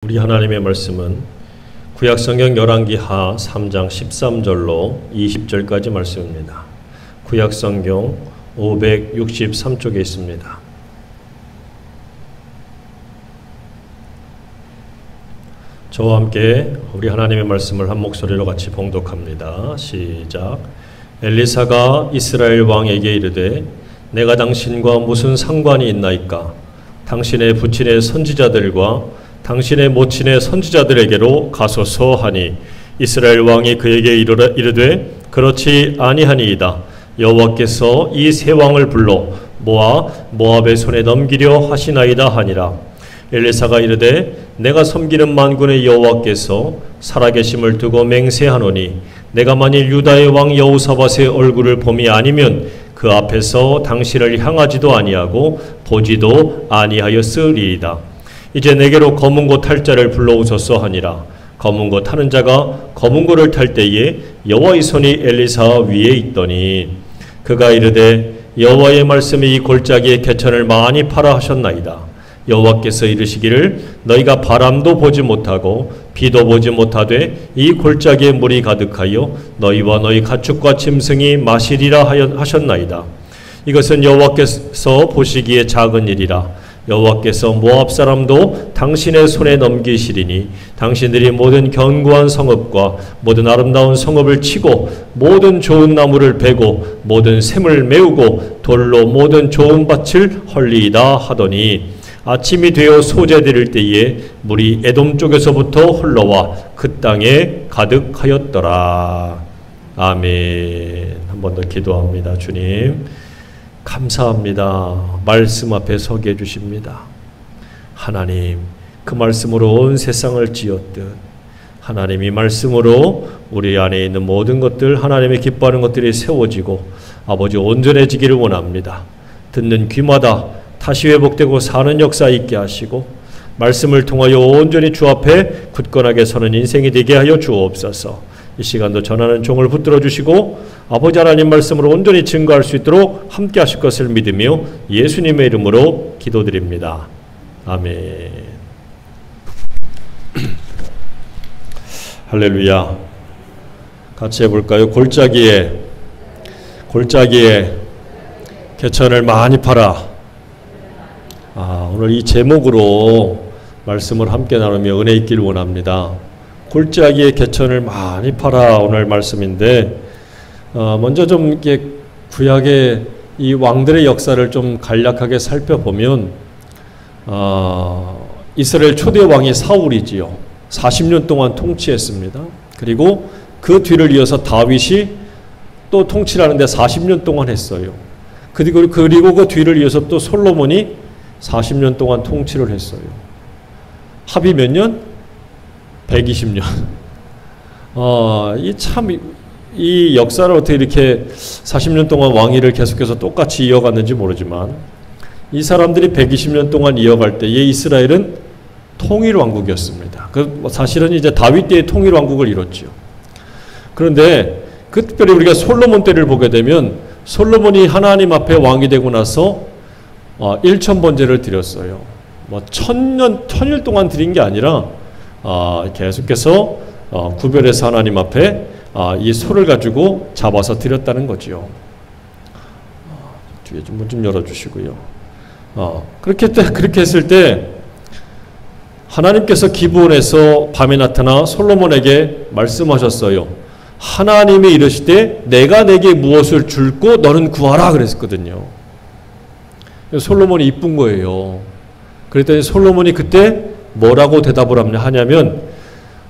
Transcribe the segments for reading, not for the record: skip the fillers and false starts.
우리 하나님의 말씀은 구약성경 열왕기하 3장 13절로 20절까지 말씀입니다. 구약성경 563쪽에 있습니다. 저와 함께 우리 하나님의 말씀을 한 목소리로 같이 봉독합니다. 시작. 엘리사가 이스라엘 왕에게 이르되 내가 당신과 무슨 상관이 있나이까? 당신의 부친의 선지자들과 당신의 모친의 선지자들에게로 가소서 하니 이스라엘 왕이 그에게 이르되 그렇지 아니하니이다. 여호와께서 이 세 왕을 불러 모압의 손에 넘기려 하시나이다 하니라. 엘리사가 이르되 내가 섬기는 만군의 여호와께서 살아계심을 두고 맹세하노니 내가 만일 유다의 왕 여호사밧의 얼굴을 봄이 아니면 그 앞에서 당신을 향하지도 아니하고 보지도 아니하였으리이다. 이제 내게로 검은고 탈 자를 불러오소서 하니라. 검은고 타는 자가 검은고를 탈 때에 여호와의 손이 엘리사 위에 있더니 그가 이르되 여호와의 말씀이 이 골짜기의 개천을 많이 파라 하셨나이다. 여호와께서 이르시기를 너희가 바람도 보지 못하고 비도 보지 못하되 이 골짜기에 물이 가득하여 너희와 너희 가축과 짐승이 마시리라 하셨나이다. 이것은 여호와께서 보시기에 작은 일이라. 여호와께서 모압 사람도 당신의 손에 넘기시리니 당신들이 모든 견고한 성읍과 모든 아름다운 성읍을 치고 모든 좋은 나무를 베고 모든 샘을 메우고 돌로 모든 좋은 밭을 헐리이다 하더니 아침이 되어 소재드릴 때에 물이 에돔 쪽에서부터 흘러와 그 땅에 가득하였더라. 아멘. 한 번 더 기도합니다. 주님 감사합니다. 말씀 앞에 서게 해주십니다. 하나님, 그 말씀으로 온 세상을 지었듯 하나님이 말씀으로 우리 안에 있는 모든 것들, 하나님의 기뻐하는 것들이 세워지고 아버지 온전해지기를 원합니다. 듣는 귀마다 다시 회복되고 사는 역사 있게 하시고 말씀을 통하여 온전히 주 앞에 굳건하게 서는 인생이 되게 하여 주옵소서. 이 시간도 전하는 종을 붙들어 주시고 아버지 하나님 말씀으로 온전히 증거할 수 있도록 함께 하실 것을 믿으며 예수님의 이름으로 기도드립니다. 아멘. 할렐루야. 같이 해볼까요? 골짜기에 개천을 많이 팔아. 오늘 이 제목으로 말씀을 함께 나누며 은혜 있기를 원합니다. 골짜기에 개천을 많이 팔아. 오늘 말씀인데 먼저 좀 이렇게 구약의 이 왕들의 역사를 좀 간략하게 살펴보면 이스라엘 초대 왕이 사울이지요. 40년 동안 통치했습니다. 그리고 그 뒤를 이어서 다윗이 또 통치를 하는데 40년 동안 했어요. 그리고 그 뒤를 이어서 또 솔로몬이 40년 동안 통치를 했어요. 합이 몇 년? 120년. 이 역사를 어떻게 이렇게 40년 동안 왕위를 계속해서 똑같이 이어갔는지 모르지만 이 사람들이 120년 동안 이어갈 때에 이스라엘은 통일 왕국이었습니다. 사실은 이제 다윗 때의 통일 왕국을 이뤘죠. 그런데 특별히 우리가 솔로몬 때를 보게 되면 솔로몬이 하나님 앞에 왕이 되고 나서 1000번제를 드렸어요. 천일 동안 드린 게 아니라 계속해서 구별해서 하나님 앞에 이 소를 가지고 잡아서 드렸다는 거지요. 뒤에 좀 열어주시고요. 그렇게 했을 때 하나님께서 기브온에서 밤에 나타나 솔로몬에게 말씀하셨어요. 하나님이 이르시되 내가 내게 무엇을 줄고 너는 구하라 그랬거든요. 솔로몬이 이쁜 거예요. 그랬더니 솔로몬이 그때 뭐라고 대답을 하냐면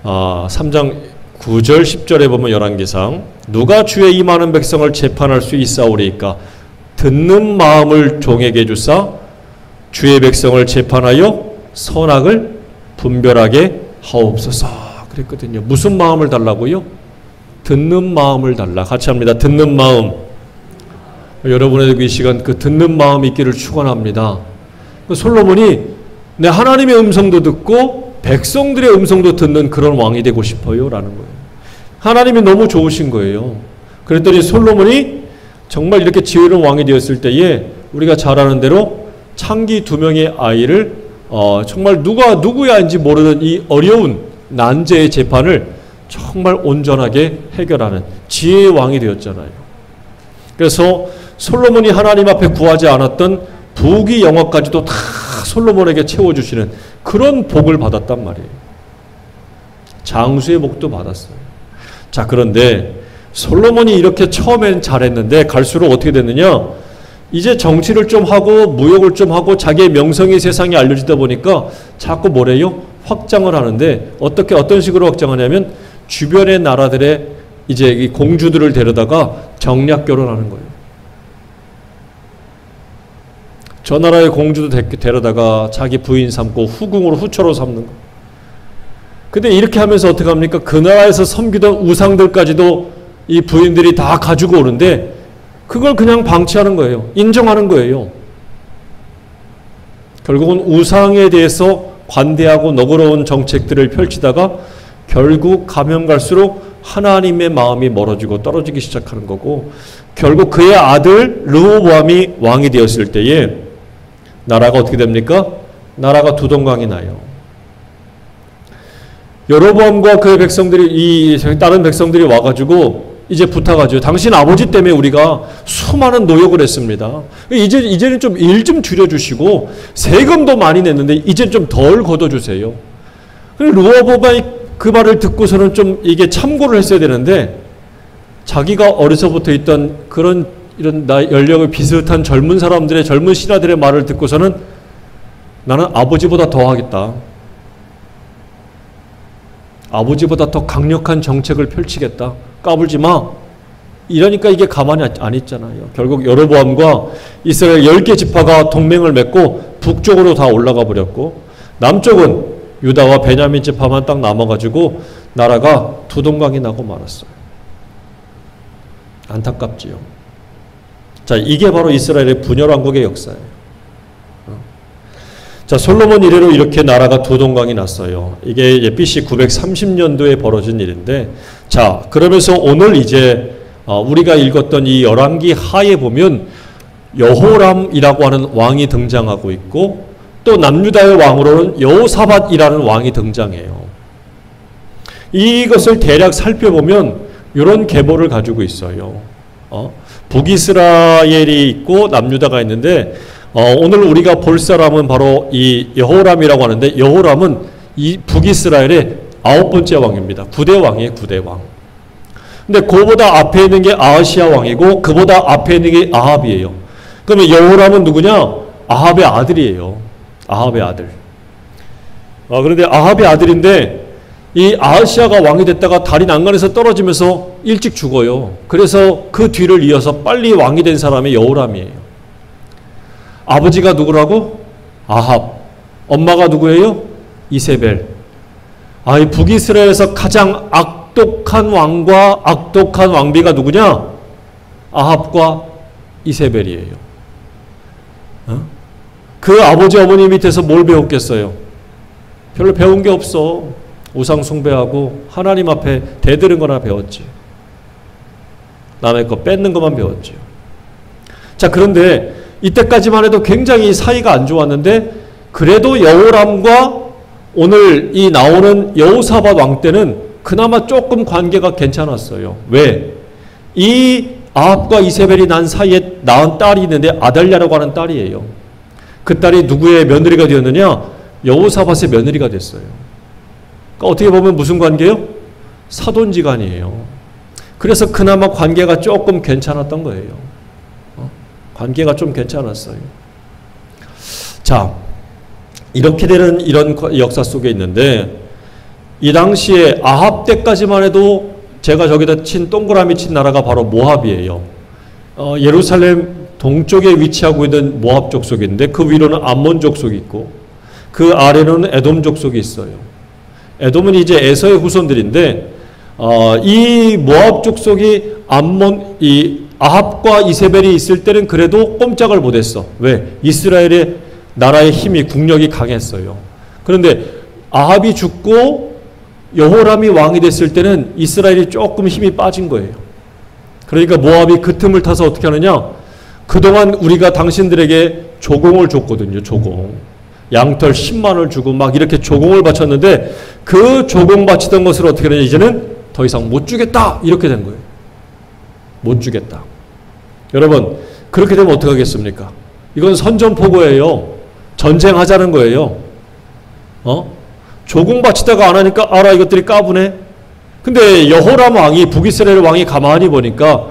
3장 9절 10절에 보면 열왕기상 누가 주의 이 많은 백성을 재판할 수 있사오리이까 듣는 마음을 종에게 주사 주의 백성을 재판하여 선악을 분별하게 하옵소서 그랬거든요. 무슨 마음을 달라고요? 듣는 마음을 달라. 같이 합니다. 듣는 마음. 여러분에게 이 시간 그 듣는 마음이 있기를 축원합니다. 솔로몬이 내 하나님의 음성도 듣고 백성들의 음성도 듣는 그런 왕이 되고 싶어요 라는 거예요. 하나님이 너무 좋으신 거예요. 그랬더니 솔로몬이 정말 이렇게 지혜로운 왕이 되었을 때에 우리가 잘 아는 대로 창기 2명의 아이를 정말 누가 누구야인지 모르는 이 어려운 난제의 재판을 정말 온전하게 해결하는 지혜의 왕이 되었잖아요. 그래서 솔로몬이 하나님 앞에 구하지 않았던 부귀 영화까지도 다 솔로몬에게 채워주시는 그런 복을 받았단 말이에요. 장수의 복도 받았어요. 자, 그런데 솔로몬이 이렇게 처음엔 잘했는데 갈수록 어떻게 됐느냐? 이제 정치를 좀 하고 무역을 좀 하고 자기의 명성이 세상에 알려지다 보니까 자꾸 뭐래요? 확장을 하는데 어떤 식으로 확장하냐면 주변의 나라들의 이제 이 공주들을 데려다가 정략 결혼하는 거예요. 저 나라의 공주도 데려다가 자기 부인 삼고 후궁으로 후처로 삼는 거. 근데 이렇게 하면서 어떻게 합니까? 그 나라에서 섬기던 우상들까지도 이 부인들이 다 가지고 오는데 그걸 그냥 방치하는 거예요. 인정하는 거예요. 결국은 우상에 대해서 관대하고 너그러운 정책들을 펼치다가 결국 가면 갈수록 하나님의 마음이 멀어지고 떨어지기 시작하는 거고, 결국 그의 아들 르호보암이 왕이 되었을 때에 나라가 어떻게 됩니까? 나라가 두동강이 나요. 여로보암과 그의 백성들이, 다른 백성들이 와가지고 이제 부탁하죠. 당신 아버지 때문에 우리가 수많은 노역을 했습니다. 이제는 좀 일 좀 줄여주시고 세금도 많이 냈는데 이제 좀 덜 걷어주세요. 르호보암이 그 말을 듣고서는 좀 이게 참고를 했어야 되는데, 자기가 어려서부터 있던 이런 연령을 비슷한 젊은 사람들의, 젊은 신하들의 말을 듣고서는 나는 아버지보다 더 하겠다. 아버지보다 더 강력한 정책을 펼치겠다. 까불지 마. 이러니까 이게 가만히 안 있잖아요. 결국 여로보암과 이스라엘 10개 지파가 동맹을 맺고 북쪽으로 다 올라가 버렸고, 남쪽은 유다와 베냐민 지파만 딱 남아가지고 나라가 두동강이 나고 말았어요. 안타깝지요. 자, 이게 바로 이스라엘의 분열왕국의 역사예요. 자, 솔로몬 이래로 이렇게 나라가 두동강이 났어요. 이게 BC 930년도에 벌어진 일인데, 자, 그러면서 오늘 이제 우리가 읽었던 이 열왕기 하에 보면 여호람이라고 하는 왕이 등장하고 있고, 또 남유다의 왕으로는 여호사밧이라는 왕이 등장해요. 이것을 대략 살펴보면 이런 계보를 가지고 있어요. 북이스라엘이 있고 남유다가 있는데, 오늘 우리가 볼 사람은 바로 이 여호람이라고 하는데, 여호람은 이 북이스라엘의 9번째 왕입니다. 9대 왕이에요. 9대 왕. 근데 그보다 앞에 있는 게 아하시아 왕이고 그보다 앞에 있는 게 아합이에요. 그러면 여호람은 누구냐? 아합의 아들이에요. 아합의 아들. 그런데 아합의 아들인데 이 아하시아가 왕이 됐다가 다리 난간에서 떨어지면서 일찍 죽어요. 그래서 그 뒤를 이어서 빨리 왕이 된 사람이 여호람이에요. 아버지가 누구라고? 아합. 엄마가 누구예요? 이세벨. 이 북이스라엘에서 가장 악독한 왕과 악독한 왕비가 누구냐? 아합과 이세벨이에요. 그 아버지 어머니 밑에서 뭘 배웠겠어요? 별로 배운 게 없어. 우상 숭배하고 하나님 앞에 대드는 거나 배웠지. 남의 거 뺏는 것만 배웠죠. 자, 그런데 이때까지만 해도 굉장히 사이가 안 좋았는데, 그래도 여호람과 오늘 이 나오는 여호사밧 왕 때는 그나마 조금 관계가 괜찮았어요. 왜? 이 아합과 이세벨이 난 사이에 낳은 딸이 있는데 아달랴라고 하는 딸이에요. 그 딸이 누구의 며느리가 되었느냐? 여호사밧의 며느리가 됐어요. 그러니까 어떻게 보면 무슨 관계예요? 사돈지간이에요. 그래서 그나마 관계가 조금 괜찮았던 거예요. 관계가 좀 괜찮았어요. 자, 이렇게 되는 이런 역사 속에 있는데, 이 당시에 아합 때까지만 해도 제가 저기다 동그라미 친 나라가 바로 모압이에요. 예루살렘 동쪽에 위치하고 있는 모압 족속인데, 그 위로는 암몬 족속이 있고 그 아래로는 에돔 족속이 있어요. 에돔은 이제 에서의 후손들인데, 이 모압 족속이 이 아합과 이세벨이 있을 때는 그래도 꼼짝을 못했어. 왜? 이스라엘의 나라의 힘이, 국력이 강했어요. 그런데 아합이 죽고 여호람이 왕이 됐을 때는 이스라엘이 조금 힘이 빠진 거예요. 그러니까 모압이 그 틈을 타서 어떻게 하느냐? 그동안 우리가 당신들에게 조공을 줬거든요. 조공. 양털 10만을 주고 막 이렇게 조공을 바쳤는데 그 조공 바치던 것을 어떻게 되냐 이제는 더 이상 못 주겠다 이렇게 된 거예요. 못 주겠다. 여러분 그렇게 되면 어떻게 하겠습니까? 이건 선전포고예요. 전쟁하자는 거예요. 조공 바치다가 안 하니까 알아 이것들이 까부네. 근데 여호람 왕이 북이스라엘 왕이 가만히 보니까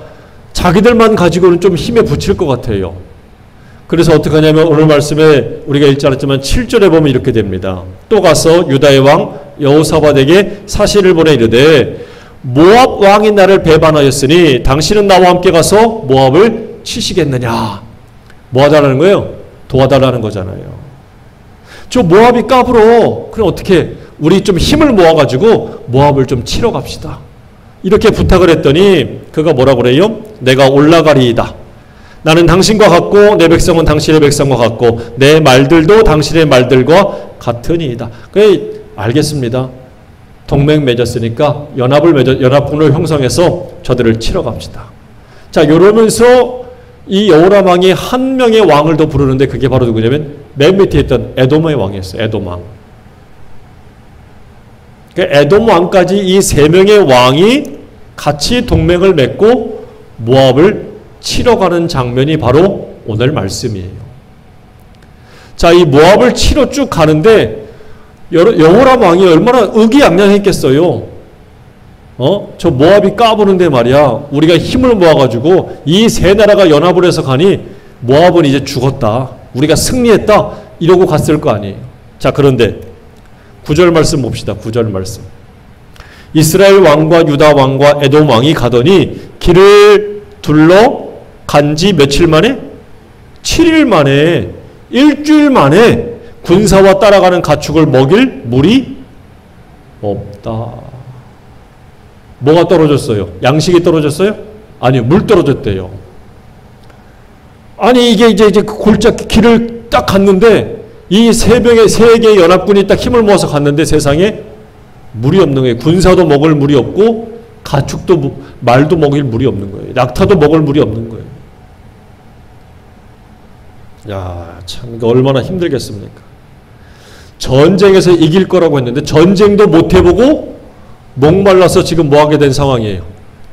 자기들만 가지고는 좀 힘에 붙일 것 같아요. 그래서 어떻게 하냐면 오늘 말씀에 우리가 읽지 않았지만 7절에 보면 이렇게 됩니다. 또 가서 유다의 왕 여호사밧에게 사실을 보내 이르되 모압 왕이 나를 배반하였으니 당신은 나와 함께 가서 모압을 치시겠느냐. 뭐 하달라는 거예요? 도와달라는 거잖아요. 저 모압이 까불어. 그럼 어떻게 우리 좀 힘을 모아가지고 모압을 좀 치러 갑시다. 이렇게 부탁을 했더니 그가 뭐라고 그래요? 내가 올라가리이다. 나는 당신과 같고 내 백성은 당신의 백성과 같고 내 말들도 당신의 말들과 같으니이다. 그래 알겠습니다. 동맹 맺었으니까 연합군을 형성해서 저들을 치러 갑시다. 자 이러면서 이 여호람 왕이 한 명의 왕을 더 부르는데 그게 바로 누구냐면 맨 밑에 있던 에돔의 왕이었어요. 에돔 왕. 그러니까 에돔 왕까지 이 세 명의 왕이 같이 동맹을 맺고 모압을 치러 가는 장면이 바로 오늘 말씀이에요. 자, 이 모압을 치러 쭉 가는데 여호람 왕이 얼마나 의기양양했겠어요. 저 모압이 까부는데 말이야. 우리가 힘을 모아가지고 이 세 나라가 연합을 해서 가니 모압은 이제 죽었다. 우리가 승리했다. 이러고 갔을 거 아니에요. 자, 그런데 9절 말씀 봅시다. 9절 말씀. 이스라엘 왕과 유다 왕과 에돔 왕이 가더니 길을 둘러 간지 며칠 만에? 7일 만에, 일주일 만에 군사와 따라가는 가축을 먹일 물이 없다. 뭐가 떨어졌어요? 양식이 떨어졌어요? 아니요, 물 떨어졌대요. 아니 이게 이제 골짜기 길을 딱 갔는데 이 세 개의 연합군이 딱 힘을 모아서 갔는데 세상에 물이 없는 거예요. 군사도 먹을 물이 없고 가축도 말도 먹일 물이 없는 거예요. 낙타도 먹을 물이 없는 거예요. 야, 참 이거 얼마나 힘들겠습니까? 전쟁에서 이길 거라고 했는데 전쟁도 못 해보고 목말라서 지금 뭐 하게 된 상황이에요.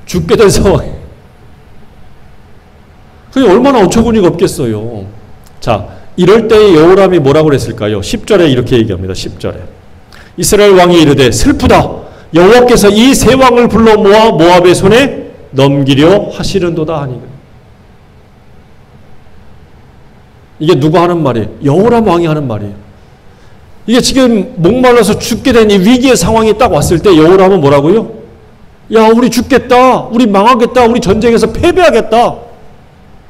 죽게 된 상황이에요. 그게 얼마나 어처구니가 없겠어요. 자, 이럴 때 여호람이 뭐라고 그랬을까요? 10절에 이렇게 얘기합니다. 10절에 이스라엘 왕이 이르되 슬프다. 여호와께서 이 세 왕을 불러 모아 모압의 손에 넘기려 하시는도다 하니. 이게 누가 하는 말이에요? 여호람 왕이 하는 말이에요. 이게 지금 목말라서 죽게 된 이 위기의 상황이 딱 왔을 때 여호람은 뭐라고요? 야, 우리 죽겠다. 우리 망하겠다. 우리 전쟁에서 패배하겠다.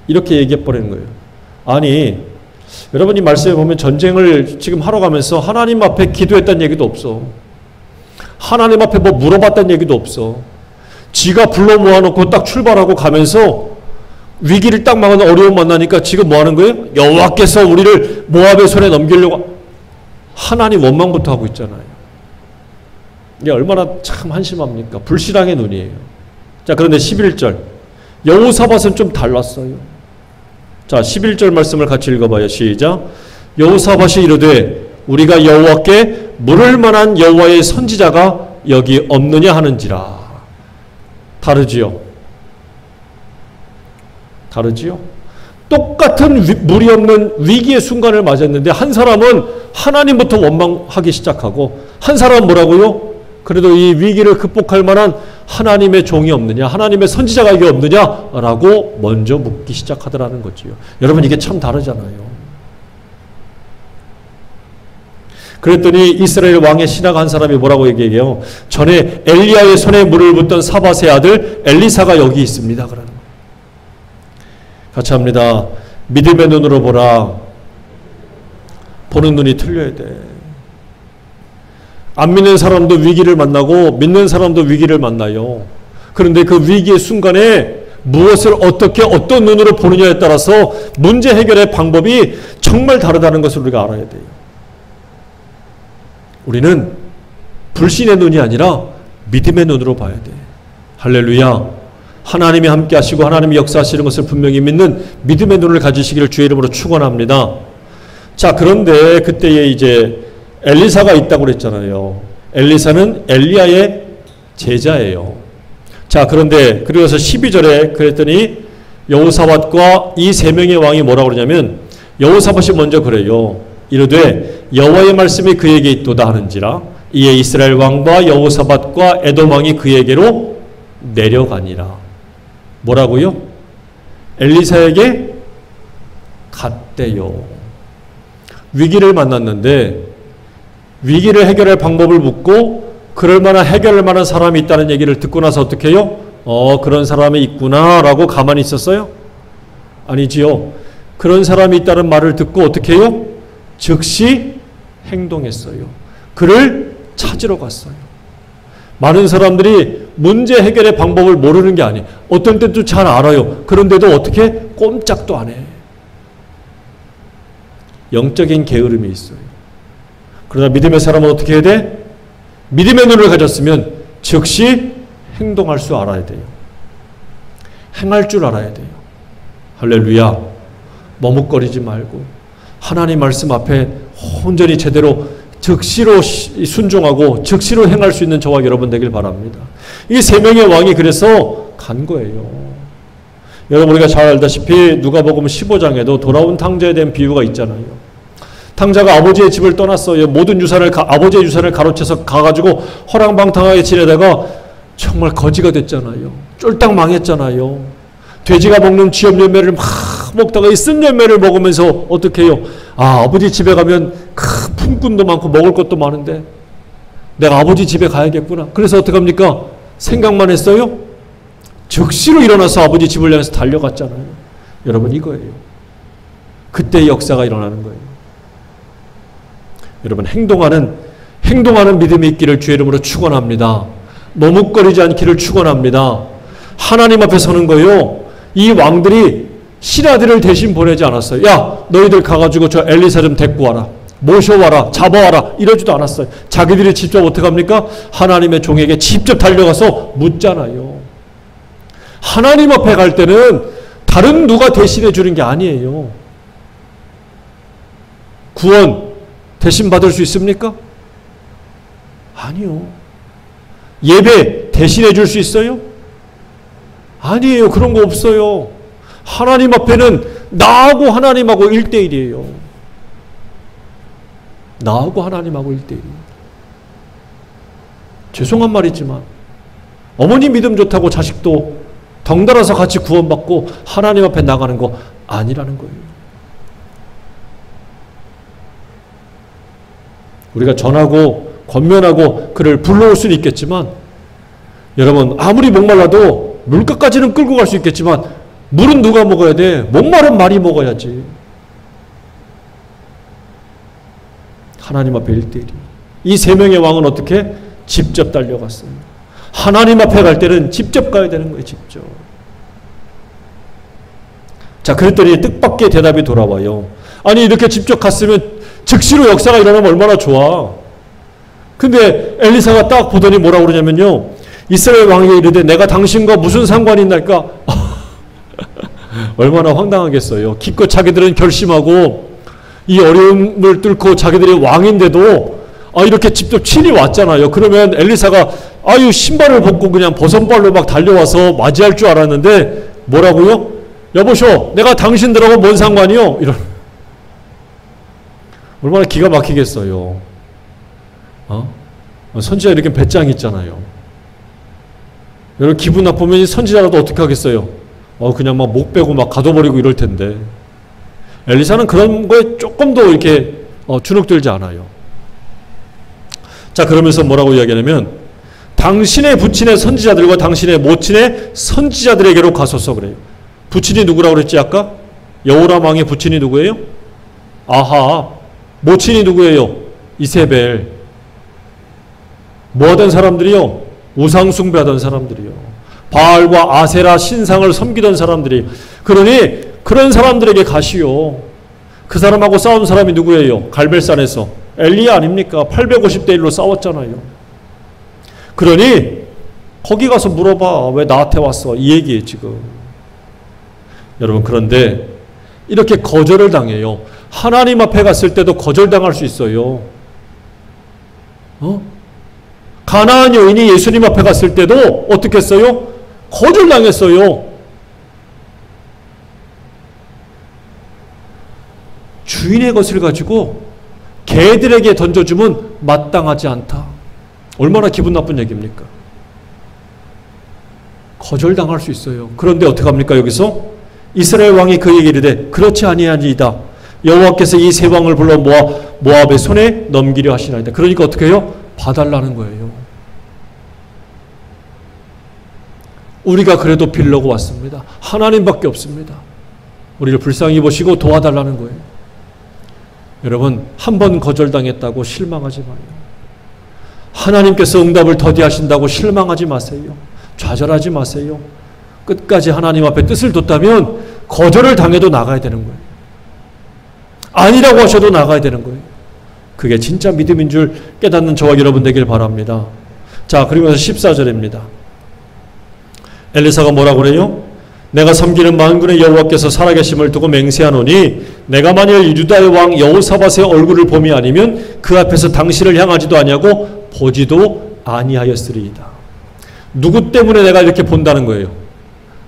이렇게 얘기해 버리는 거예요. 아니, 여러분 이 말씀에 보면 전쟁을 지금 하러 가면서 하나님 앞에 기도했다는 얘기도 없어. 하나님 앞에 뭐 물어봤다는 얘기도 없어. 지가 불러 모아놓고 딱 출발하고 가면서 위기를 딱 막는 어려움 만나니까 지금 뭐 하는 거예요? 여호와께서 우리를 모압의 손에 넘기려고 하나님 원망부터 하고 있잖아요. 이게 얼마나 참 한심합니까? 불신앙의 눈이에요. 자, 그런데 11절 여호사밧은 좀 달랐어요. 자, 11절 말씀을 같이 읽어봐요. 시작. 여호사밧이 이르되 우리가 여호와께 물을 만한 여호와의 선지자가 여기 없느냐 하는지라. 다르지요? 다르지요? 똑같은 물이 없는 위기의 순간을 맞았는데 한 사람은 하나님부터 원망하기 시작하고 한 사람은 뭐라고요? 그래도 이 위기를 극복할 만한 하나님의 종이 없느냐, 하나님의 선지자가 이게 없느냐라고 먼저 묻기 시작하더라는 거지요. 여러분 이게 참 다르잖아요. 그랬더니 이스라엘 왕의 신하가 한 사람이 뭐라고 얘기해요? 전에 엘리야의 손에 물을 붓던 사밧의 아들 엘리사가 여기 있습니다. 그러는 거예요. 같이 합니다. 믿음의 눈으로 보라. 보는 눈이 틀려야 돼. 안 믿는 사람도 위기를 만나고 믿는 사람도 위기를 만나요. 그런데 그 위기의 순간에 무엇을 어떻게 어떤 눈으로 보느냐에 따라서 문제 해결의 방법이 정말 다르다는 것을 우리가 알아야 돼요. 우리는 불신의 눈이 아니라 믿음의 눈으로 봐야 돼. 할렐루야. 하나님이 함께 하시고 하나님이 역사하시는 것을 분명히 믿는 믿음의 눈을 가지시기를 주의 이름으로 축원합니다. 자, 그런데 그때에 이제 엘리사가 있다고 그랬잖아요. 엘리사는 엘리야의 제자예요. 자, 그런데 그래서 12절에 그랬더니 여호사밧과 이 세 명의 왕이 뭐라고 그러냐면 여호사밧이 먼저 그래요. 이르되 여호와의 말씀이 그에게 있도다 하는지라 이에 이스라엘 왕과 여호사밧과 에돔 왕이 그에게로 내려가니라. 뭐라고요? 엘리사에게 갔대요. 위기를 만났는데 위기를 해결할 방법을 묻고 그럴 만한 해결할 만한 사람이 있다는 얘기를 듣고 나서 어떻게 해요? 그런 사람이 있구나 라고 가만히 있었어요? 아니지요. 그런 사람이 있다는 말을 듣고 어떻게 해요? 즉시 행동했어요. 그를 찾으러 갔어요. 많은 사람들이 문제 해결의 방법을 모르는 게 아니에요. 어떤 때도 잘 알아요. 그런데도 어떻게 꼼짝도 안 해. 영적인 게으름이 있어요. 그러나 믿음의 사람은 어떻게 해야 돼? 믿음의 눈을 가졌으면 즉시 행동할 줄 알아야 돼요. 행할 줄 알아야 돼요. 할렐루야. 머뭇거리지 말고 하나님 말씀 앞에 온전히 제대로 즉시로 순종하고 즉시로 행할 수 있는 저와 여러분 되길 바랍니다. 이 세 명의 왕이 그래서 간 거예요. 여러분 우리가 잘 알다시피 누가복음 15장에도 돌아온 탕자에 대한 비유가 있잖아요. 탕자가 아버지의 집을 떠났어요. 모든 유산을 아버지의 유산을 가로채서 가가지고 허랑방탕하게 지내다가 정말 거지가 됐잖아요. 쫄딱 망했잖아요. 돼지가 먹는 쥐업 열매를 막 먹다가 이 쓴 열매를 먹으면서 어떻게 해요? 아버지 집에 가면 큰 품꾼도 많고 먹을 것도 많은데 내가 아버지 집에 가야겠구나. 그래서 어떻게 합니까? 생각만 했어요? 즉시로 일어나서 아버지 집을 향해서 달려갔잖아요. 여러분 이거예요. 그때 역사가 일어나는 거예요. 여러분 행동하는 믿음이 있기를 주의 이름으로 축원합니다. 머뭇거리지 않기를 축원합니다. 하나님 앞에 서는 거예요. 이 왕들이 신하들을 대신 보내지 않았어요. 야 너희들 가가지고 저 엘리사 좀 데리고 와라. 모셔와라. 잡아와라. 이러지도 않았어요. 자기들이 직접 어떻게 합니까? 하나님의 종에게 직접 달려가서 묻잖아요. 하나님 앞에 갈 때는 다른 누가 대신해 주는 게 아니에요. 구원 대신 받을 수 있습니까? 아니요. 예배 대신해 줄 수 있어요? 아니에요. 그런 거 없어요. 하나님 앞에는 나하고 하나님하고 1대1이에요. 나하고 하나님하고 1대1이에요. 죄송한 말이지만 어머니 믿음 좋다고 자식도 덩달아서 같이 구원받고 하나님 앞에 나가는 거 아니라는 거예요. 우리가 전하고 권면하고 그를 불러올 수는 있겠지만 여러분 아무리 목말라도 물가까지는 끌고 갈 수 있겠지만 물은 누가 먹어야 돼? 목마른 말이 먹어야지. 하나님 앞에 1대1. 이 세 명의 왕은 어떻게? 직접 달려갔어요. 하나님 앞에 갈 때는 직접 가야 되는 거예요. 직접. 자, 그랬더니 뜻밖의 대답이 돌아와요. 아니 이렇게 직접 갔으면 즉시로 역사가 일어나면 얼마나 좋아. 근데 엘리사가 딱 보더니 뭐라고 그러냐면요. 이스라엘 왕에게 이르되 내가 당신과 무슨 상관이 있나이까? 얼마나 황당하겠어요. 기껏 자기들은 결심하고 이 어려움을 뚫고 자기들이 왕인데도 이렇게 직접 친히 왔잖아요. 그러면 엘리사가 신발을 벗고 그냥 버선발로 막 달려와서 맞이할 줄 알았는데 뭐라고요? 여보쇼 내가 당신들하고 뭔 상관이요? 이런. 얼마나 기가 막히겠어요. 선지자 이렇게 배짱 있잖아요. 여러분 기분 나쁘면 선지자라도 어떻게 하겠어요? 그냥 막 목 빼고 막 가둬버리고 이럴 텐데 엘리사는 그런 거에 조금 더 이렇게 주눅들지 않아요. 자 그러면서 뭐라고 이야기하냐면 당신의 부친의 선지자들과 당신의 모친의 선지자들에게로 가소서 그래요. 부친이 누구라고 그랬지 아까? 여호람 왕의 부친이 누구예요? 아하. 모친이 누구예요? 이세벨. 뭐하던 사람들이요? 우상 숭배하던 사람들이요. 바알과 아세라 신상을 섬기던 사람들이. 그러니 그런 사람들에게 가시오. 그 사람하고 싸운 사람이 누구예요? 갈멜산에서 엘리야 아닙니까? 850대 1로 싸웠잖아요. 그러니 거기 가서 물어봐. 왜 나한테 왔어? 이 얘기예요 지금. 여러분 그런데 이렇게 거절을 당해요. 하나님 앞에 갔을 때도 거절당할 수 있어요. 가나안 여인이 예수님 앞에 갔을 때도 어떻게 했어요? 거절당했어요. 주인의 것을 가지고 개들에게 던져주면 마땅하지 않다. 얼마나 기분 나쁜 얘기입니까? 거절당할 수 있어요. 그런데 어떻게 합니까? 여기서 이스라엘 왕이 그에게 이르되 그렇지 아니하니이다. 여호와께서 이 세 왕을 불러 모압의 손에 넘기려 하시나이다. 그러니까 어떻게 해요? 봐달라는 거예요. 우리가 그래도 빌려고 왔습니다. 하나님밖에 없습니다. 우리를 불쌍히 보시고 도와달라는 거예요. 여러분, 한 번 거절당했다고 실망하지 마요. 하나님께서 응답을 더디하신다고 실망하지 마세요. 좌절하지 마세요. 끝까지 하나님 앞에 뜻을 뒀다면 거절을 당해도 나가야 되는 거예요. 아니라고 하셔도 나가야 되는 거예요. 그게 진짜 믿음인 줄 깨닫는 저와 여러분 되길 바랍니다. 자, 그리고 나서 14절입니다. 엘리사가 뭐라고 그래요? 내가 섬기는 만군의 여호와께서 살아계심을 두고 맹세하노니 내가 만일 유다의 왕 여호사밧의 얼굴을 봄이 아니면 그 앞에서 당신을 향하지도 아니하고 보지도 아니하였으리이다. 누구 때문에 내가 이렇게 본다는 거예요?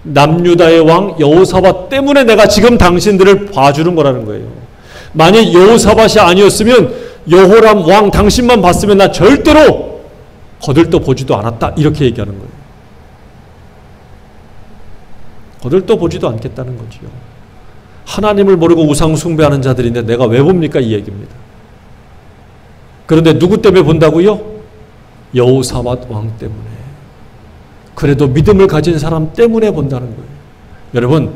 남유다의 왕 여호사밧 때문에 내가 지금 당신들을 봐주는 거라는 거예요. 만약 여호사밧이 아니었으면 여호람 왕 당신만 봤으면 나 절대로 거들떠 보지도 않았다. 이렇게 얘기하는 거예요. 거들떠 보지도 않겠다는 거지요. 하나님을 모르고 우상 숭배하는 자들인데 내가 왜 봅니까? 이 얘기입니다. 그런데 누구 때문에 본다고요? 여호사밧 왕 때문에. 그래도 믿음을 가진 사람 때문에 본다는 거예요. 여러분,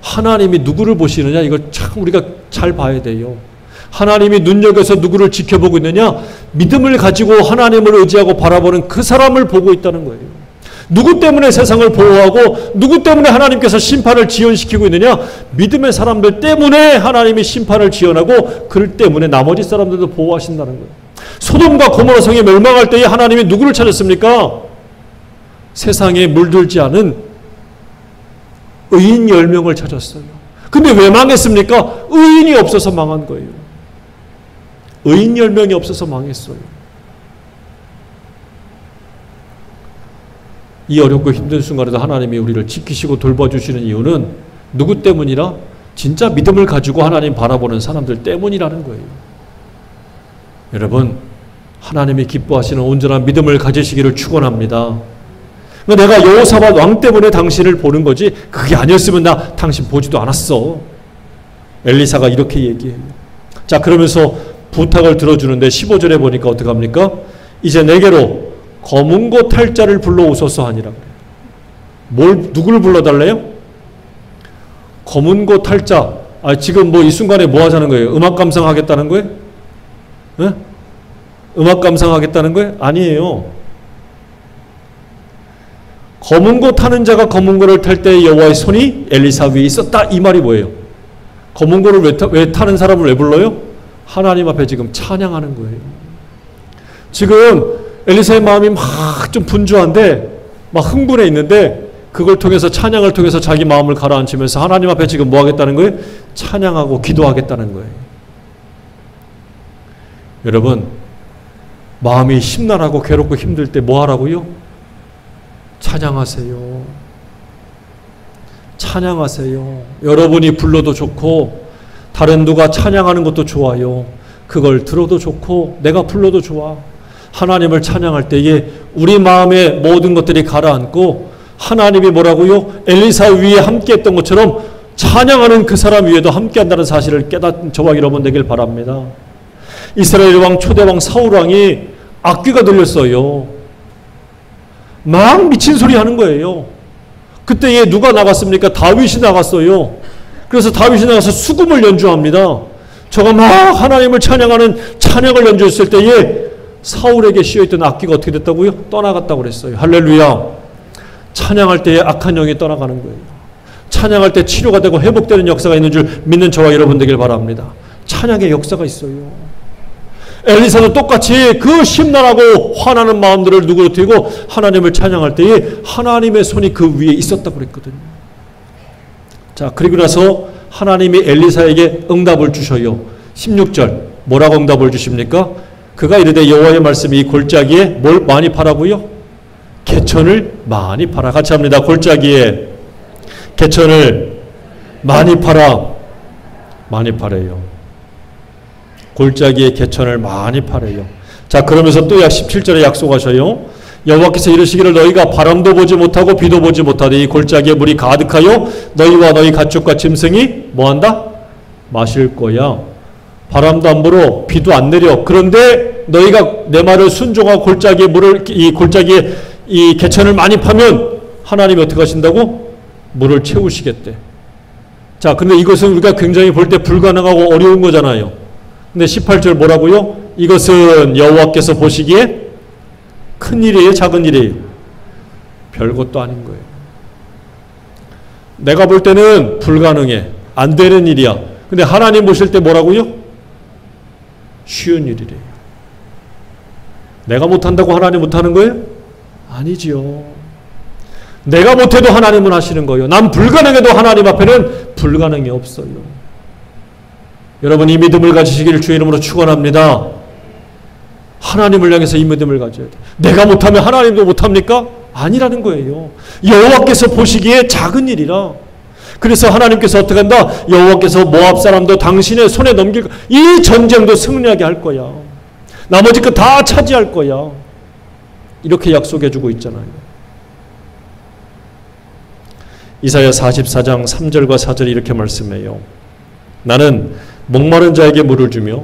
하나님이 누구를 보시느냐? 이걸 참 우리가 잘 봐야 돼요. 하나님이 눈여겨서 누구를 지켜보고 있느냐? 믿음을 가지고 하나님을 의지하고 바라보는 그 사람을 보고 있다는 거예요. 누구 때문에 세상을 보호하고 누구 때문에 하나님께서 심판을 지연시키고 있느냐? 믿음의 사람들 때문에 하나님이 심판을 지연하고 그들 때문에 나머지 사람들도 보호하신다는 거예요. 소돔과 고모라 성이 멸망할 때에 하나님이 누구를 찾았습니까? 세상에 물들지 않은 의인 10명을 찾았어요. 근데 왜 망했습니까? 의인이 없어서 망한 거예요. 의인 10명이 없어서 망했어요. 이 어렵고 힘든 순간에도 하나님이 우리를 지키시고 돌봐주시는 이유는 누구 때문이라? 진짜 믿음을 가지고 하나님 바라보는 사람들 때문이라는 거예요. 여러분, 하나님이 기뻐하시는 온전한 믿음을 가지시기를 축원합니다. 내가 여호사밧 왕 때문에 당신을 보는 거지 그게 아니었으면 나 당신 보지도 않았어. 엘리사가 이렇게 얘기해요. 자, 그러면서 부탁을 들어주는데 15절에 보니까 어떻게 합니까? 이제 내게로 검은고 탈자를 불러오소서 하니라 그래요. 누구를 불러달래요? 검은고 탈자. 지금 이 순간에 뭐 하자는 거예요? 음악 감상하겠다는 거예요? 네? 음악 감상하겠다는 거예요? 아니에요. 검은고 타는 자가 검은고를 탈 때 여호와의 손이 엘리사 위에 있었다. 이 말이 뭐예요? 검은고를 왜 타는 사람을 왜 불러요? 하나님 앞에 지금 찬양하는 거예요. 지금 엘리사의 마음이 막 좀 분주한데 막 흥분해 있는데 그걸 통해서 찬양을 통해서 자기 마음을 가라앉히면서 하나님 앞에 지금 뭐 하겠다는 거예요? 찬양하고 기도하겠다는 거예요. 여러분, 마음이 심란하고 괴롭고 힘들 때 뭐 하라고요? 찬양하세요. 찬양하세요. 여러분이 불러도 좋고 다른 누가 찬양하는 것도 좋아요. 그걸 들어도 좋고 내가 불러도 좋아. 하나님을 찬양할 때에 우리 마음의 모든 것들이 가라앉고 하나님이 뭐라고요? 엘리사 위에 함께했던 것처럼 찬양하는 그 사람 위에도 함께한다는 사실을 깨닫는 저와 여러분 되길 바랍니다. 이스라엘 왕 초대왕 사울 왕이 악귀가 들렸어요. 막 미친 소리 하는 거예요. 그때에 누가 나갔습니까? 다윗이 나갔어요. 그래서 다윗이 나가서 수금을 연주합니다. 저가 막 하나님을 찬양하는 찬양을 연주했을 때에 사울에게 씌어있던 악기가 어떻게 됐다고요? 떠나갔다고 그랬어요. 할렐루야. 찬양할 때에 악한 영이 떠나가는 거예요. 찬양할 때 치료가 되고 회복되는 역사가 있는 줄 믿는 저와 여러분 되길 바랍니다. 찬양의 역사가 있어요. 엘리사도 똑같이 그 심란하고 화나는 마음들을 누그러뜨리고 하나님을 찬양할 때에 하나님의 손이 그 위에 있었다고 그랬거든요. 자, 그리고 나서 하나님이 엘리사에게 응답을 주셔요. 16절 뭐라고 응답을 주십니까? 그가 이르되 여호와의 말씀이 이 골짜기에 뭘 많이 파라고요? 개천을 많이 팔아. 같이 합니다. 골짜기에 개천을 많이 팔아. 많이 팔아요. 골짜기에 개천을 많이 팔아요. 자, 그러면서 또 17절에 약속하셔요. 여호와께서 이르시기를 너희가 바람도 보지 못하고 비도 보지 못하되 이 골짜기에 물이 가득하여 너희와 너희 가축과 짐승이 뭐한다? 마실 거야. 바람도 안 불어 비도 안 내려. 그런데 너희가 내 말을 순종하고 골짜기에 물을 이 골짜기에 이 개천을 많이 파면 하나님이 어떻게 하신다고? 물을 채우시겠대. 자, 근데 이것은 우리가 굉장히 볼 때 불가능하고 어려운 거잖아요. 근데 18절 뭐라고요? 이것은 여호와께서 보시기에 큰 일이에요, 작은 일이에요? 별것도 아닌 거예요. 내가 볼 때는 불가능해. 안 되는 일이야. 근데 하나님 보실 때 뭐라고요? 쉬운 일이래요. 내가 못한다고 하나님 못하는 거예요? 아니지요. 내가 못해도 하나님은 하시는 거예요. 난 불가능해도 하나님 앞에는 불가능이 없어요. 여러분 이 믿음을 가지시기를 주의 이름으로 축원합니다. 하나님을 향해서 이 믿음을 가져야 돼. 내가 못하면 하나님도 못합니까? 아니라는 거예요. 여호와께서 보시기에 작은 일이라. 그래서 하나님께서 어떻게 한다? 여호와께서 모압 사람도 당신의 손에 넘길 거야. 이 전쟁도 승리하게 할 거야. 나머지 거 다 차지할 거야. 이렇게 약속해 주고 있잖아요. 이사야 44장 3절과 4절이 이렇게 말씀해요. 나는 목마른 자에게 물을 주며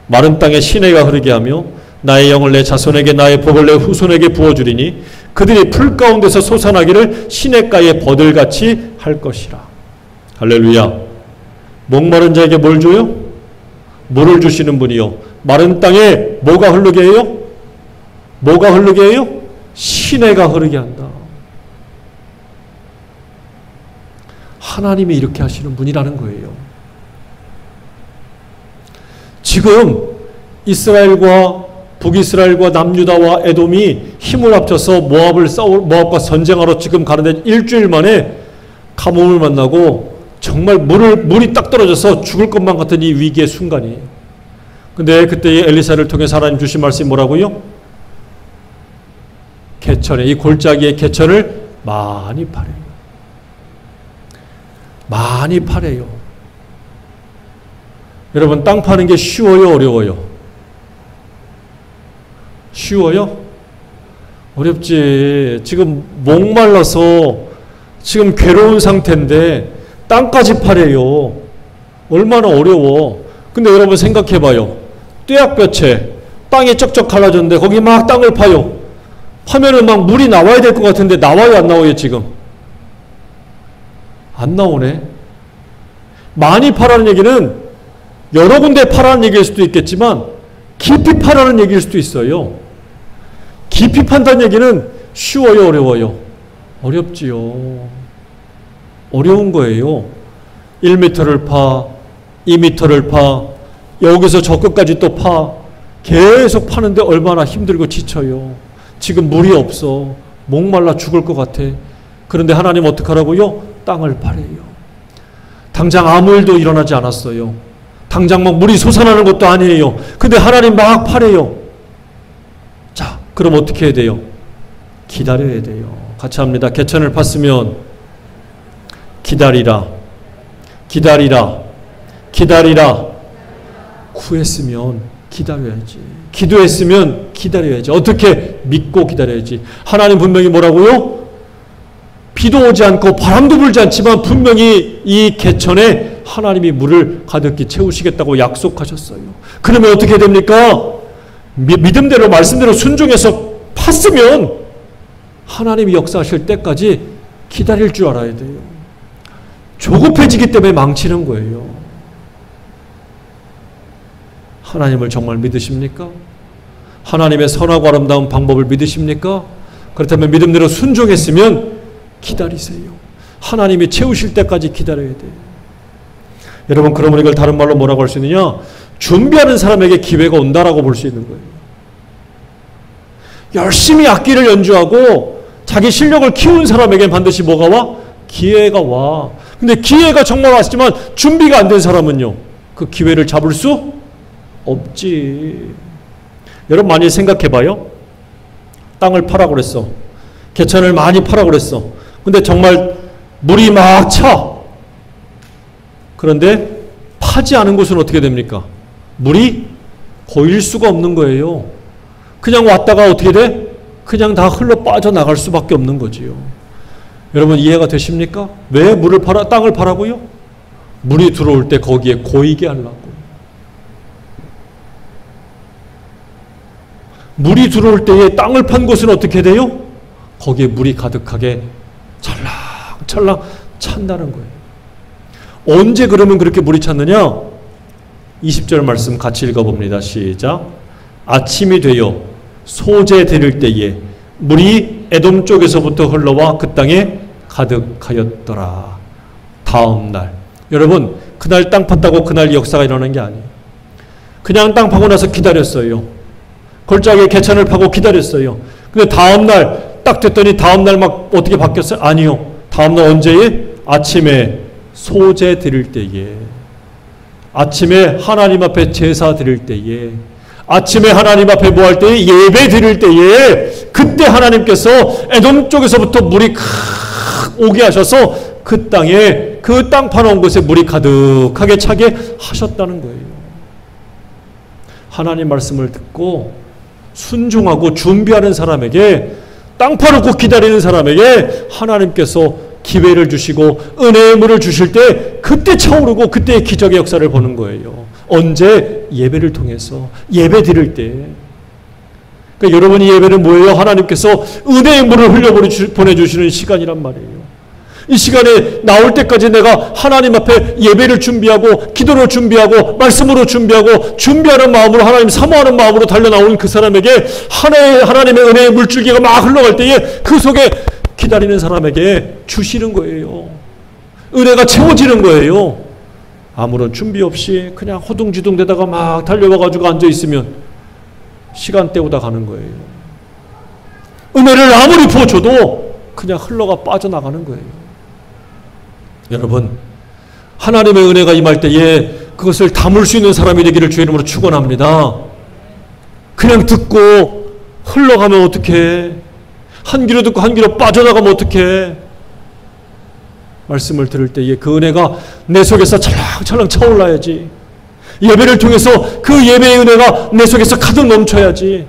마른 땅에 시내가 흐르게 하며 나의 영을 내 자손에게 나의 복을 내 후손에게 부어주리니 그들이 풀 가운데서 솟아나기를 시냇가에 버들같이 할 것이라. 할렐루야. 목마른 자에게 뭘 줘요? 물을 주시는 분이요. 마른 땅에 뭐가 흐르게 해요? 뭐가 흐르게 해요? 시내가 흐르게 한다. 하나님이 이렇게 하시는 분이라는 거예요. 지금 이스라엘과 북이스라엘과 남유다와 에돔이 힘을 합쳐서 모압과 전쟁하러 지금 가는데 일주일 만에 가뭄을 만나고 정말 물이 딱 떨어져서 죽을 것만 같은 이 위기의 순간이에요. 근데 그때 엘리사를 통해서 하나님 주신 말씀이 뭐라고요? 개천에, 이 골짜기의 개천을 많이 파래요. 많이 파래요. 여러분 땅 파는 게 쉬워요, 어려워요? 쉬워요? 어렵지. 지금 목말라서 지금 괴로운 상태인데 땅까지 파래요. 얼마나 어려워. 근데 여러분 생각해봐요. 뙤약볕에 땅이 쩍쩍 갈라졌는데 거기 막 땅을 파요. 파면은 막 물이 나와야 될 것 같은데 나와요, 안 나와요, 지금? 안 나오네. 많이 파라는 얘기는 여러 군데 파라는 얘기일 수도 있겠지만 깊이 파라는 얘기일 수도 있어요. 깊이 판다는 얘기는 쉬워요, 어려워요? 어렵지요. 어려운 거예요. 1m를 파, 2m를 파, 여기서 저 끝까지 또 파. 계속 파는데 얼마나 힘들고 지쳐요. 지금 물이 없어. 목말라 죽을 것 같아. 그런데 하나님 어떡하라고요? 땅을 파래요. 당장 아무 일도 일어나지 않았어요. 당장 막 물이 솟아나는 것도 아니에요. 근데 하나님 막 파래요. 자, 그럼 어떻게 해야 돼요? 기다려야 돼요. 같이 합니다. 개천을 팠으면 기다리라. 기다리라. 기다리라. 구했으면 기다려야지. 기도했으면 기다려야지. 어떻게? 믿고 기다려야지. 하나님 분명히 뭐라고요? 비도 오지 않고 바람도 불지 않지만 분명히 이 개천에 하나님이 물을 가득히 채우시겠다고 약속하셨어요. 그러면 어떻게 됩니까? 믿음대로 말씀대로 순종해서 팠으면 하나님이 역사하실 때까지 기다릴 줄 알아야 돼요. 조급해지기 때문에 망치는 거예요. 하나님을 정말 믿으십니까? 하나님의 선하고 아름다운 방법을 믿으십니까? 그렇다면 믿음대로 순종했으면 기다리세요. 하나님이 채우실 때까지 기다려야 돼요. 여러분, 그러면 이걸 다른 말로 뭐라고 할 수 있느냐? 준비하는 사람에게 기회가 온다라고 볼 수 있는 거예요. 열심히 악기를 연주하고 자기 실력을 키운 사람에게 반드시 뭐가 와? 기회가 와. 근데 기회가 정말 왔지만 준비가 안 된 사람은요, 그 기회를 잡을 수 없지. 여러분 많이 생각해봐요. 땅을 파라고 그랬어. 개천을 많이 파라고 그랬어. 근데 정말 물이 막 차. 그런데 파지 않은 곳은 어떻게 됩니까? 물이 고일 수가 없는 거예요. 그냥 왔다가 어떻게 돼? 그냥 다 흘러 빠져나갈 수밖에 없는 거지요. 여러분 이해가 되십니까? 왜 물을 땅을 파라고요? 물이 들어올 때 거기에 고이게 하려고. 물이 들어올 때에 땅을 판 곳은 어떻게 돼요? 거기에 물이 가득하게 찰랑찰랑 찬다는 거예요. 언제 그러면 그렇게 물이 찼느냐? 20절 말씀 같이 읽어봅니다. 시작. 아침이 되어 소재 드릴 때에 물이 에돔 쪽에서부터 흘러와 그 땅에 가득하였더라. 다음 날. 여러분 그날 땅 팠다고 그날 역사가 일어나는 게 아니에요. 그냥 땅 파고 나서 기다렸어요. 골짜기에 개천을 파고 기다렸어요. 근데 다음 날 딱 됐더니 다음 날 막 어떻게 바뀌었어요? 아니요. 다음 날 언제에? 아침에 소재 드릴 때에, 아침에 하나님 앞에 제사 드릴 때에, 아침에 하나님 앞에 뭐 할 때에? 예배 드릴 때에, 그때 하나님께서 에돔 쪽에서부터 물이 오게 하셔서 그 땅에, 그 땅 파놓은 곳에 물이 가득하게 차게 하셨다는 거예요. 하나님 말씀을 듣고 순종하고 준비하는 사람에게, 땅 파놓고 기다리는 사람에게 하나님께서 기회를 주시고 은혜의 물을 주실 때 그때 차오르고 그때의 기적의 역사를 보는 거예요. 언제? 예배를 통해서. 예배 드릴 때. 그러니까 여러분이 예배는 뭐예요? 하나님께서 은혜의 물을 흘려 보내주시는 시간이란 말이에요. 이 시간에 나올 때까지 내가 하나님 앞에 예배를 준비하고 기도를 준비하고 말씀으로 준비하고 준비하는 마음으로 하나님 사모하는 마음으로 달려나오는 그 사람에게 하나님의 은혜의 물줄기가 막 흘러갈 때에 그 속에 기다리는 사람에게 주시는 거예요. 은혜가 채워지는 거예요. 아무런 준비 없이 그냥 허둥지둥 대다가 막 달려와가지고 앉아있으면 시간 때우다 가는 거예요. 은혜를 아무리 부어줘도 그냥 흘러가 빠져나가는 거예요. 여러분 하나님의 은혜가 임할 때에 그것을 담을 수 있는 사람이 되기를 주의 이름으로 축원합니다. 그냥 듣고 흘러가면 어떡해? 한 귀로 듣고 한 귀로 빠져나가면 어떡해? 말씀을 들을 때에 그 은혜가 내 속에서 찰랑찰랑 차올라야지. 예배를 통해서 그 예배의 은혜가 내 속에서 가득 넘쳐야지.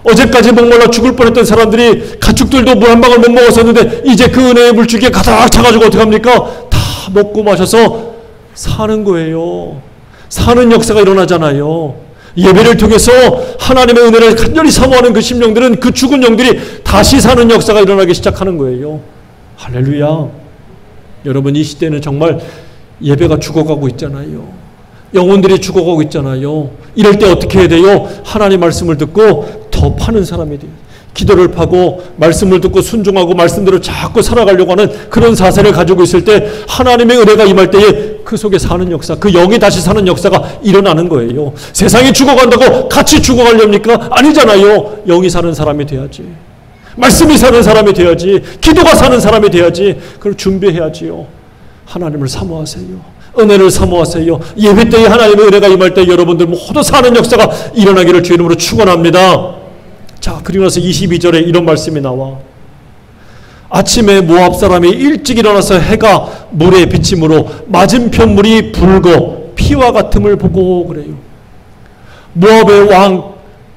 어제까지 목말라 죽을 뻔했던 사람들이 가축들도 물 한 방울 못 먹었었는데 이제 그 은혜의 물줄기에 가득 차가지고 어떡합니까? 다 먹고 마셔서 사는 거예요. 사는 역사가 일어나잖아요. 예배를 통해서 하나님의 은혜를 간절히 사모하는 그 심령들은 그 죽은 영들이 다시 사는 역사가 일어나기 시작하는 거예요. 할렐루야. 여러분 이 시대는 정말 예배가 죽어가고 있잖아요. 영혼들이 죽어가고 있잖아요. 이럴 때 어떻게 해야 돼요? 하나님 말씀을 듣고 더 파는 사람이 돼요. 기도를 파고 말씀을 듣고 순종하고 말씀대로 자꾸 살아가려고 하는 그런 사세를 가지고 있을 때 하나님의 은혜가 임할 때에 그 속에 사는 역사, 그 영이 다시 사는 역사가 일어나는 거예요. 세상이 죽어간다고 같이 죽어가렵니까? 아니잖아요. 영이 사는 사람이 돼야지. 말씀이 사는 사람이 돼야지. 기도가 사는 사람이 돼야지. 그걸 준비해야지요. 하나님을 사모하세요. 은혜를 사모하세요. 예배 때에 하나님의 은혜가 임할 때 여러분들 모두 사는 역사가 일어나기를 주의 이름으로 축원합니다. 자, 그리고 나서 22절에 이런 말씀이 나와. 아침에 모압 사람이 일찍 일어나서 해가 물에 비침으로 맞은편 물이 붉어 피와 같음을 보고 그래요. 모압의 왕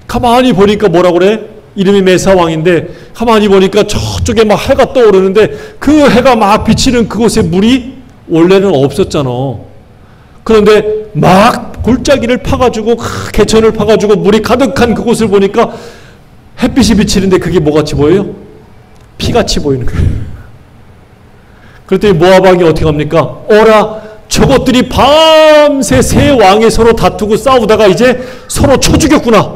가만히 보니까 뭐라고 그래? 이름이 메사 왕인데 가만히 보니까 저쪽에 막 해가 떠오르는데 그 해가 막 비치는 그곳에 물이 원래는 없었잖아. 그런데 막 골짜기를 파가지고 개천을 파가지고 물이 가득한 그곳을 보니까 햇빛이 비치는데 그게 뭐같이 보여요? 피같이 보이는 거예요. 그랬더니 모압 왕이 어떻게 합니까? 어라, 저것들이 밤새 세 왕이 서로 다투고 싸우다가 이제 서로 쳐 죽였구나.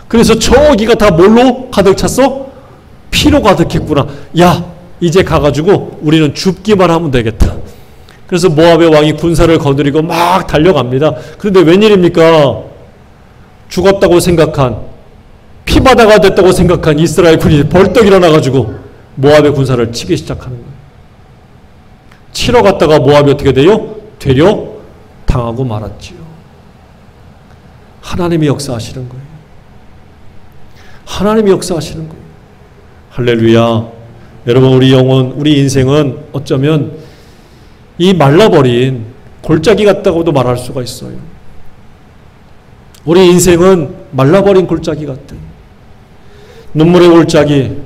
그래서 저기가 다 뭘로 가득 찼어? 피로 가득했구나. 야, 이제 가가지고 우리는 죽기만 하면 되겠다. 그래서 모압의 왕이 군사를 거느리고 막 달려갑니다. 그런데 웬일입니까? 죽었다고 생각한, 피바다가 됐다고 생각한 이스라엘 군이 벌떡 일어나가지고 모압의 군사를 치기 시작하는 거예요. 치러 갔다가 모압이 어떻게 돼요? 되려 당하고 말았지요. 하나님이 역사하시는 거예요. 하나님이 역사하시는 거예요. 할렐루야. 여러분, 우리 영혼, 우리 인생은 어쩌면 이 말라버린 골짜기 같다고도 말할 수가 있어요. 우리 인생은 말라버린 골짜기 같은, 눈물의 골짜기,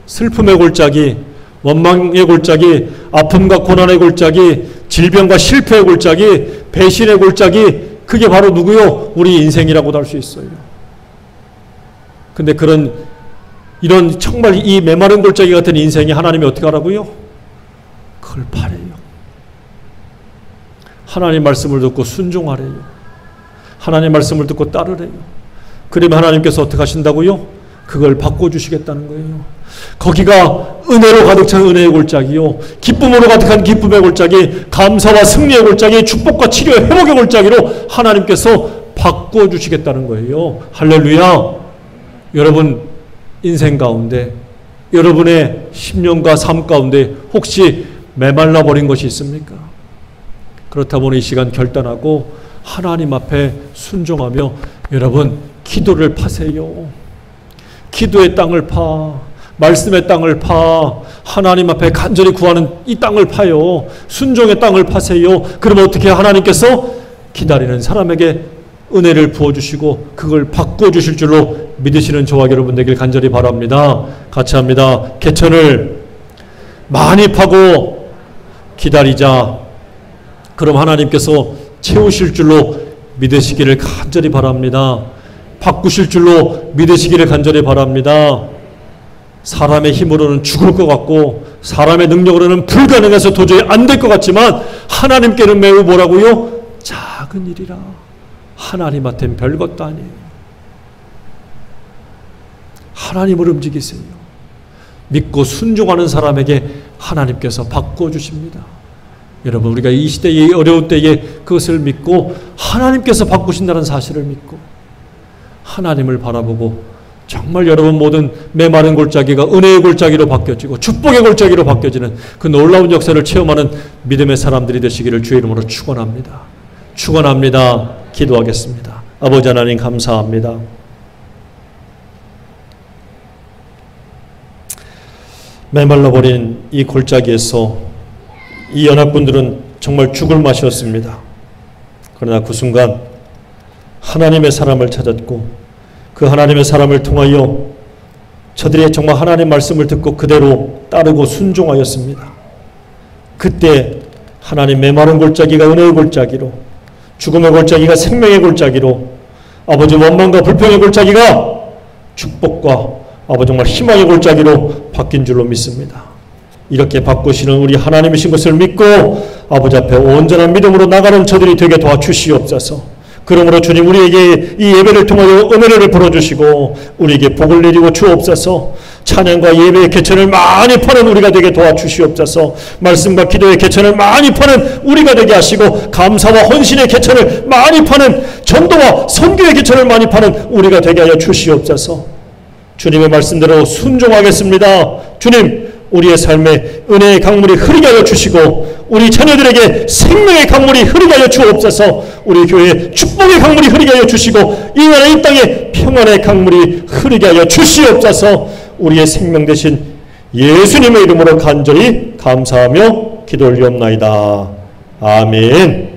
슬픔의 골짜기, 원망의 골짜기, 아픔과 고난의 골짜기, 질병과 실패의 골짜기, 배신의 골짜기, 그게 바로 누구요? 우리 인생이라고도 할 수 있어요. 근데 이런 정말 이 메마른 골짜기 같은 인생이 하나님이 어떻게 하라고요? 그걸 바래요. 하나님 말씀을 듣고 순종하래요. 하나님 말씀을 듣고 따르래요. 그러면 하나님께서 어떻게 하신다고요? 그걸 바꿔주시겠다는 거예요. 거기가 은혜로 가득 찬 은혜의 골짜기요, 기쁨으로 가득한 기쁨의 골짜기, 감사와 승리의 골짜기, 축복과 치료의 회복의 골짜기로 하나님께서 바꿔주시겠다는 거예요. 할렐루야. 여러분 인생 가운데, 여러분의 10년과 삶 가운데 혹시 메말라 버린 것이 있습니까? 그렇다면 이 시간 결단하고 하나님 앞에 순종하며 여러분 기도를 파세요. 기도의 땅을 파, 말씀의 땅을 파, 하나님 앞에 간절히 구하는 이 땅을 파요. 순종의 땅을 파세요. 그러면 어떻게 하나님께서 기다리는 사람에게 은혜를 부어주시고 그걸 바꿔주실 줄로 믿으시는 저와 여러분 되길 간절히 바랍니다. 같이 합니다. 개천을 많이 파고 기다리자. 그럼 하나님께서 채우실 줄로 믿으시기를 간절히 바랍니다. 바꾸실 줄로 믿으시기를 간절히 바랍니다. 사람의 힘으로는 죽을 것 같고 사람의 능력으로는 불가능해서 도저히 안 될 것 같지만 하나님께는 매우 뭐라고요? 작은 일이라. 하나님한테는 별것도 아니에요. 하나님을 움직이세요. 믿고 순종하는 사람에게 하나님께서 바꿔주십니다. 여러분, 우리가 이 시대의 어려운 때에 그것을 믿고 하나님께서 바꾸신다는 사실을 믿고 하나님을 바라보고 정말 여러분 모든 메마른 골짜기가 은혜의 골짜기로 바뀌어지고 축복의 골짜기로 바뀌어지는 그 놀라운 역사를 체험하는 믿음의 사람들이 되시기를 주의 이름으로 축원합니다. 축원합니다. 기도하겠습니다. 아버지 하나님 감사합니다. 메말라버린 이 골짜기에서 이 연합군들은 정말 죽을 맛이었습니다. 그러나 그 순간 하나님의 사람을 찾았고 그 하나님의 사람을 통하여 저들이 정말 하나님 말씀을 듣고 그대로 따르고 순종하였습니다. 그때 하나님 메마른 골짜기가 은혜의 골짜기로, 죽음의 골짜기가 생명의 골짜기로, 아버지 원망과 불평의 골짜기가 축복과 아버지 정말 희망의 골짜기로 바뀐 줄로 믿습니다. 이렇게 바꾸시는 우리 하나님이신 것을 믿고 아버지 앞에 온전한 믿음으로 나가는 저들이 되게 도와주시옵소서. 그러므로 주님 우리에게 이 예배를 통하여 은혜를 풀어주시고 우리에게 복을 내리고 주옵소서. 찬양과 예배의 개천을 많이 파는 우리가 되게 도와주시옵소서. 말씀과 기도의 개천을 많이 파는 우리가 되게 하시고 감사와 헌신의 개천을 많이 파는, 전도와 선교의 개천을 많이 파는 우리가 되게 하여 주시옵소서. 주님의 말씀대로 순종하겠습니다. 주님, 우리의 삶에 은혜의 강물이 흐르게 하여 주시고 우리 자녀들에게 생명의 강물이 흐르게 하여 주옵소서. 우리 교회에 축복의 강물이 흐르게 하여 주시고 이 나라 이 땅에 평안의 강물이 흐르게 하여 주시옵소서. 우리의 생명 되신 예수님의 이름으로 간절히 감사하며 기도 올리옵나이다. 아멘.